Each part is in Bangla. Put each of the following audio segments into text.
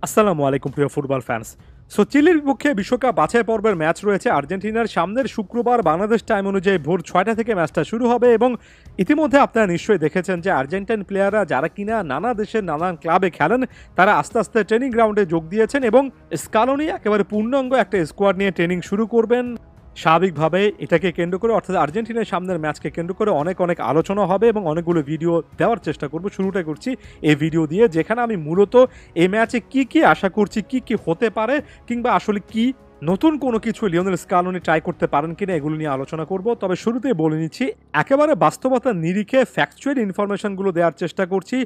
আসসালামু আলাইকুম প্রিয় ফুটবল ফ্যান্স। চিলির বিপক্ষে বিশ্বকাপ বাছাই পর্বের ম্যাচ রয়েছে আর্জেন্টিনার সামনের শুক্রবার বাংলাদেশ টাইম অনুযায়ী ভোর ৬টা থেকে ম্যাচটা শুরু হবে এবং ইতিমধ্যে আপনারা নিশ্চয়ই দেখেছেন যে আর্জেন্টাইন প্লেয়াররা যারা কিনা নানা দেশের নানান ক্লাবে খেলেন তারা আস্তে আস্তে ট্রেনিং গ্রাউন্ডে যোগ দিয়েছেন এবং স্কালোনি একেবারে পূর্ণাঙ্গ একটা স্কোয়াড নিয়ে ট্রেনিং শুরু করবেন। স্বাভাবিকভাবে এটাকে কেন্দ্র করে অর্থাৎ আর্জেন্টিনার সামনের ম্যাচকে কেন্দ্র করে অনেক আলোচনা হবে এবং অনেকগুলো ভিডিও দেওয়ার চেষ্টা করব। শুরুটা করছি এই ভিডিও দিয়ে, যেখানে আমি মূলত এই ম্যাচে কি আশা করছি, কি হতে পারে, কিংবা আসলে কি নতুন কোনো কিছু লিওনেল স্কালোনি ট্রাই করতে পারেন কিনা এগুলো নিয়ে আলোচনা করব। তবে শুরুতেই বলে নিচ্ছি, একেবারে বাস্তবতার নিরিখে ফ্যাকচুয়াল ইনফরমেশনগুলো দেওয়ার চেষ্টা করছি।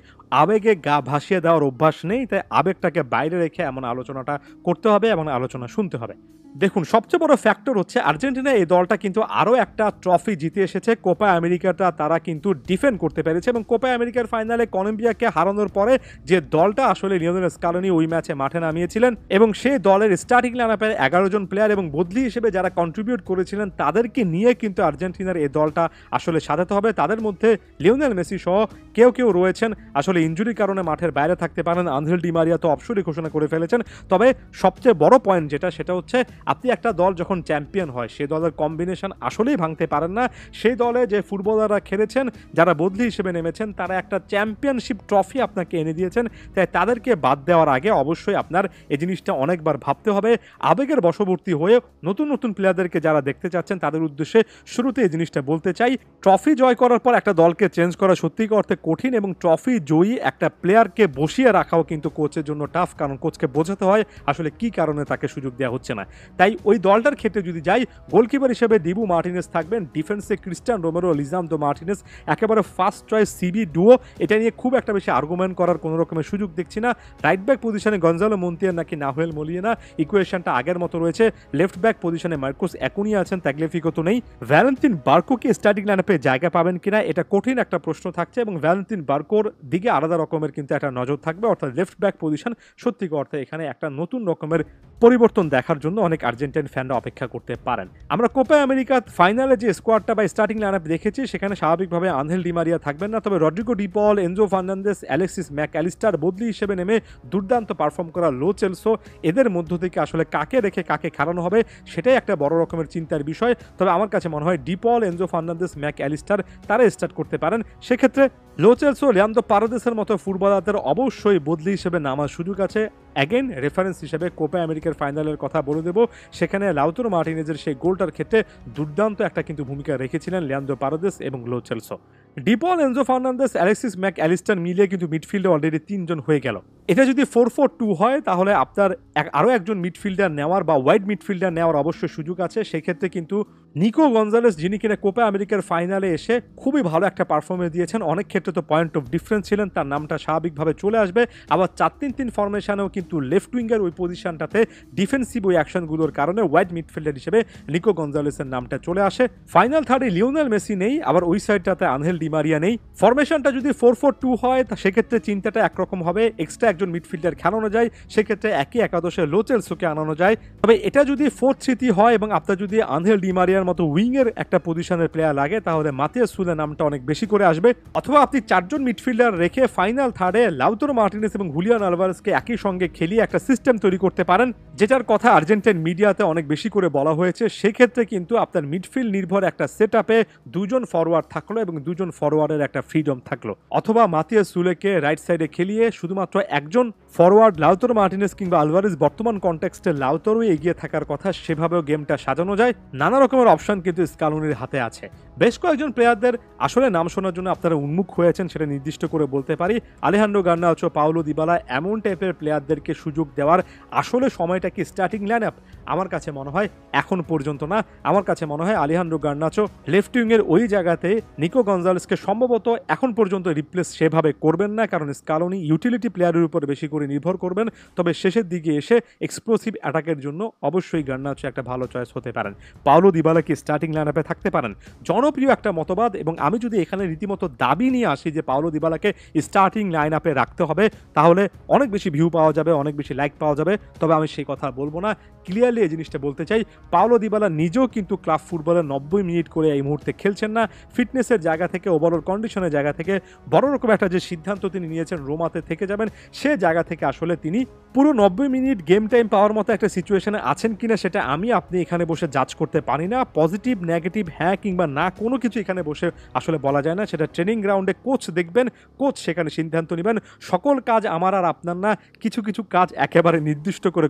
আবেগে গা ভাসিয়ে দেওয়ার অভ্যাস নেই, তাই আবেগটাকে বাইরে রেখে এমন আলোচনাটা করতে হবে এবং আলোচনা শুনতে হবে। দেখুন, সবচেয়ে বড় ফ্যাক্টর হচ্ছে আর্জেন্টিনা এই দলটা কিন্তু আরও একটা ট্রফি জিতে এসেছে। কোপা আমেরিকাটা তারা কিন্তু ডিফেন্ড করতে পেরেছে এবং কোপা আমেরিকার ফাইনালে কলম্বিয়াকে হারানোর পরে যে দলটা আসলে লিওনেল স্কালোনি ওই ম্যাচে মাঠে নামিয়েছিলেন এবং সেই দলের স্টার্টিং লাইনআপের 11 জন প্লেয়ার এবং বদলি হিসেবে যারা কন্ট্রিবিউট করেছিলেন তাদেরকে নিয়ে কিন্তু আর্জেন্টিনার এই দলটা আসলে সাজাতে হবে। তাদের মধ্যে লিওনেল মেসি সহ কেউ রয়েছেন আসলে ইনজুরির কারণে মাঠের বাইরে থাকতে পারেন। আনহেল ডি মারিয়া তো অবসরই ঘোষণা করে ফেলেছেন। তবে সবচেয়ে বড় পয়েন্ট সেটা হচ্ছে আপনি একটা দল যখন চ্যাম্পিয়ন হয় সেই দলের কম্বিনেশন আসলেই ভাঙতে পারেন না। সেই দলে যে ফুটবলাররা খেলেছেন, যারা বদলি হিসেবে নেমেছেন, তারা একটা চ্যাম্পিয়নশিপ ট্রফি আপনাকে এনে দিয়েছেন। তাই তাদেরকে বাদ দেওয়ার আগে অবশ্যই আপনার এই জিনিসটা অনেকবার ভাবতে হবে। আবেগের বশবর্তী হয়ে নতুন প্লেয়ারদেরকে যারা দেখতে চাচ্ছেন তাদের উদ্দেশ্যে শুরুতে এই জিনিসটা বলতে চাই, ট্রফি জয় করার পর একটা দলকে চেঞ্জ করা সত্যিকার অর্থে কঠিন এবং ট্রফি জয়ী একটা প্লেয়ারকে বসিয়ে রাখাও কিন্তু কোচের জন্য টাফ, কারণ কোচকে বোঝাতে হয় আসলে কি কারণে তাকে সুযোগ দেওয়া হচ্ছে না। তাই ওই দলটার ক্ষেত্রে যদি যাই, গোলকিপার হিসেবে দিবু মার্টিনেস থাকবেন, ডিফেন্সে ক্রিস্টিয়ান রোমেরো, লিজান্দ্রো মার্টিনেস একেবারে ফার্স্ট চয়েস সিবি ডুও। এটা নিয়ে খুব একটা বেশি আর্গুমেন্ট করার কোনো রকমের সুযোগ দেখছি না। রাইট ব্যাক পজিশনে গঞ্জালো মন্তিয়ার নাকি নাহুয়েল মলিয়েনা, ইকুয়েশনটা আগের মতো রয়েছে। লেফট ব্যাক পজিশনে মার্কোস একুনিয়া আছেন, তাগলিফিকো তো নেই। ভ্যালেন্টিন বার্কোকে স্টার্টিং লাইনআপে জায়গা পাবেন কিনা এটা কঠিন একটা প্রশ্ন থাকছে এবং ভ্যালেন্টিন বার্কোর দিকে আলাদা রকমের কিন্তু একটা নজর থাকবে। অর্থাৎ লেফট ব্যাক পজিশন সত্যিকার অর্থে এখানে একটা নতুন রকমের পরিবর্তন দেখার জন্য অনেক আর্জেন্টাইন ফ্যানরা অপেক্ষা করতে পারেন। আমরা কোপা আমেরিকা ফাইনালে যে স্কোয়াডটা বা স্টার্টিং লাইনআপ দেখেছি সেখানে স্বাভাবিকভাবে আনহেল ডি মারিয়া থাকবেন না, তবে Rodrigo De Paul, Enzo Fernandes, Alexis Mac Allister বদলি হিসেবে নেমে দুর্দান্ত পারফর্ম করা লো চেলসো, এদের মধ্য থেকে আসলে কাকে রেখে কাকে খেলানো হবে সেটাই একটা বড় রকমের চিন্তার বিষয়। তবে আমার কাছে মনে হয় D Paul, Enzo Fernandes, Mac Allister তারা স্টার্ট করতে পারেন। সেক্ষেত্রে লো চেলসো, লিয়ান্দ্রো পারাদেসের মতো ফুটবলারদের অবশ্যই বদলি হিসেবে নামার সুযোগ আছে। অ্যাগেন রেফারেন্স হিসেবে কোপা আমেরিকার ফাইনালের কথা বলে দেব, সেখানে লাউতারো মার্টিনেজের সেই গোলটার ক্ষেত্রে দুর্দান্ত একটা কিন্তু ভূমিকা রেখেছিলেন লিয়ান্দ্রো পারাদেস এবং Lo Celso. De Paul, Enzo Fernandes, Alexis Mac Allister মিলিয়ে কিন্তু মিডফিল্ডে অলরেডি 3 জন হয়ে গেল। এটা যদি 4-4-2 হয় তাহলে আপনার আরও একজন মিডফিল্ডার নেওয়ার বা ওয়াইড মিডফিল্ডার নেওয়ার অবশ্যই সুযোগ আছে। সেক্ষেত্রে কিন্তু নিকো গঞ্জালেস, যিনি কিনা কোপা আমেরিকার ফাইনালে এসে খুবই ভালো একটা পারফরমেন্স দিয়েছেন, অনেক ক্ষেত্রে তো পয়েন্ট অফ ডিফারেন্স ছিলেন, তার নামটা স্বাভাবিকভাবে চলে আসবে। আবার 4-3-3 ফরমেশনেও কিন্তু লেফট উইঙ্গার ওই পজিশনটাতে ডিফেন্সিভ ওই অ্যাকশনগুলোর কারণে ওয়াইড মিডফিল্ডার হিসেবে নিকো গঞ্জালেসের নামটা চলে আসে। ফাইনাল থার্ডে লিওনেল মেসি নেই, আবার ওই সাইডটাতে আনহেল ডি মারিয়া নেই। ফরমেশনটা যদি 4-4-2 হয় সেক্ষেত্রে চিন্তাটা একরকম হবে, এক্সট্রা একজন মিডফিল্ডার খেলানো যায়, সেক্ষেত্রে একই একাদশে লো চেলসোকে আনানো যায়। তবে এটা যদি 4-3-3 হয় এবং আপনার যদি আনহেল ডি মারিয়ার মতো উইংয়ের একটা পজিশনের প্লেয়ার লাগে তাহলে মাতিয়াস সুলের নামটা অনেক বেশি করে আসবে। অথবা আপনি 4 জন মিডফিল্ডার রেখে ফাইনাল থার্ডে লাউতারো মার্টিনেস এবং হুলিয়ান আলভারেজকে একই সঙ্গে খেলিয়ে একটা সিস্টেম তৈরি করতে পারেন, যেটার কথা আর্জেন্টাইন মিডিয়াতে অনেক বেশি করে বলা হয়েছে। সেক্ষেত্রে কিন্তু আপনার মিডফিল্ড নির্ভর একটা সেট আপে 2 জন ফরওয়ার্ড থাকলো এবং 2 জন ফরওয়ার্ডের একটা ফ্রিডম থাকলো। অথবা মাতিয়াস সুলেকে রাইট সাইডে খেলিয়ে শুধুমাত্র একজন ফরওয়ার্ড লাউতারো মার্টিনেস কিংবা আলভারেজ, বর্তমান কনটেক্সটে লাউতারোই এগিয়ে থাকার কথা, সেভাবেও গেমটা সাজানো যায়। নানা রকমের অপশন কিন্তু স্কালোনির হাতে আছে। বেশ কয়েকজন প্লেয়ারদের আসলে নাম শোনার জন্য আপনারা উন্মুখ হয়েছেন, সেটা নির্দিষ্ট করে বলতে পারি। আলেহান্দ্রো গার্নাচো, পাওলো দিবালা এমন টাইপের প্লেয়ারদেরকে সুযোগ দেওয়ার আসলে সময়টা কি স্টার্টিং লাইনআপ? আমার কাছে মনে হয় এখন পর্যন্ত না। আমার কাছে মনে হয় আলেহান্দ্রো গার্নাচো লেফট উইংয়ের ওই জায়গাতে নিকো গঞ্জালেসকে সম্ভবত এখন পর্যন্ত রিপ্লেস সেভাবে করবেন না, কারণ স্কালোনি ইউটিলিটি প্লেয়ারের উপর বেশি করে নির্ভর করবেন। তবে শেষের দিকে এসে এক্সপ্লোসিভ অ্যাটাকের জন্য অবশ্যই গার্নাচো একটা ভালো চয়েস হতে পারেন। পাওলো দিবালা কি স্টার্টিং লাইনআপে থাকতে পারেন? জনপ্রিয় একটা মতবাদ, এবং আমি যদি এখানে রীতিমতো দাবি নিয়ে আসি যে পাওলো দিবালাকে স্টার্টিং লাইনআপে রাখতে হবে তাহলে অনেক বেশি ভিউ পাওয়া যাবে, অনেক বেশি লাইক পাওয়া যাবে, তবে আমি সেই কথা বলবো না। ক্লিয়ারলি এই জিনিসটা বলতে চাই, পাওলো দিবালা নিজেও কিন্তু ক্লাব ফুটবলে 90 মিনিট করে এই মুহূর্তে খেলছেন না। ফিটনেসের জায়গা থেকে, ওভারঅল কন্ডিশনের জায়গা থেকে বড় রকম একটা যে সিদ্ধান্ত তিনি নিয়েছেন রোমাতে থেকে যাবেন, সে জায়গা থেকে আসলে তিনি পুরো 90 মিনিট গেম টাইম পাওয়ার মতো একটা সিচুয়েশনে আছেন কিনা সেটা আপনি এখানে বসে জাজ করতে পারি না। পজিটিভ নেগেটিভ হ্যাঁ কিংবা না কোনো কিছু এখানে বসে আসলে বলা যায় না। সেটা ট্রেনিং গ্রাউন্ডে কোচ দেখবেন, কোচ সেখানে সিদ্ধান্ত নেবেন। সকল কাজ আমার আর আপনার না, কিছু কিছু কাজ একেবারে নির্দিষ্ট করে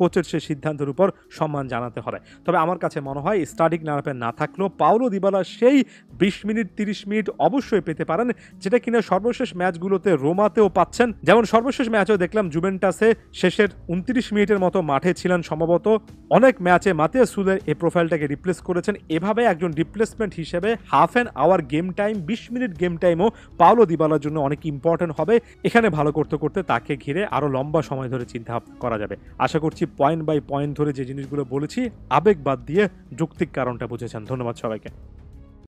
কোচের সেই সিদ্ধান্তের উপর সম্মান জানাতে হবে। তবে আমার কাছে মনে হয় স্টার্টিং লাইনআপে না থাকলেও পাওলো দিবালা সেই 20 মিনিট 30 মিনিট অবশ্যই পেতে পারেন, যেটা কিনা সর্বশেষ ম্যাচগুলোতে রোমাতেও পাচ্ছেন। যেমন সর্বশেষ ম্যাচেও দেখলাম জুভেন্টাসে শেষের 29 মিনিটের মতো মাঠে ছিলেন সম্ভবত। অনেক ম্যাচে মাতিয়াস সুলের এই প্রোফাইলটাকে রিপ্লেস করেছেন। এভাবে একজন রিপ্লেসমেন্ট হিসেবে half an hour game time, 20 minute game টাইমও পাওলো দিবালার জন্য অনেক ইম্পর্টেন্ট হবে। এখানে ভালো করতে করতে তাকে ঘিরে আরও লম্বা সময় ধরে চিন্তা করা যাবে। আশা করছি পয়েন্ট বাই পয়েন্ট ধরে যে জিনিসগুলো বলেছি আবেগ বাদ দিয়ে যৌক্তিক কারণটা বুঝেছেন। ধন্যবাদ সবাইকে।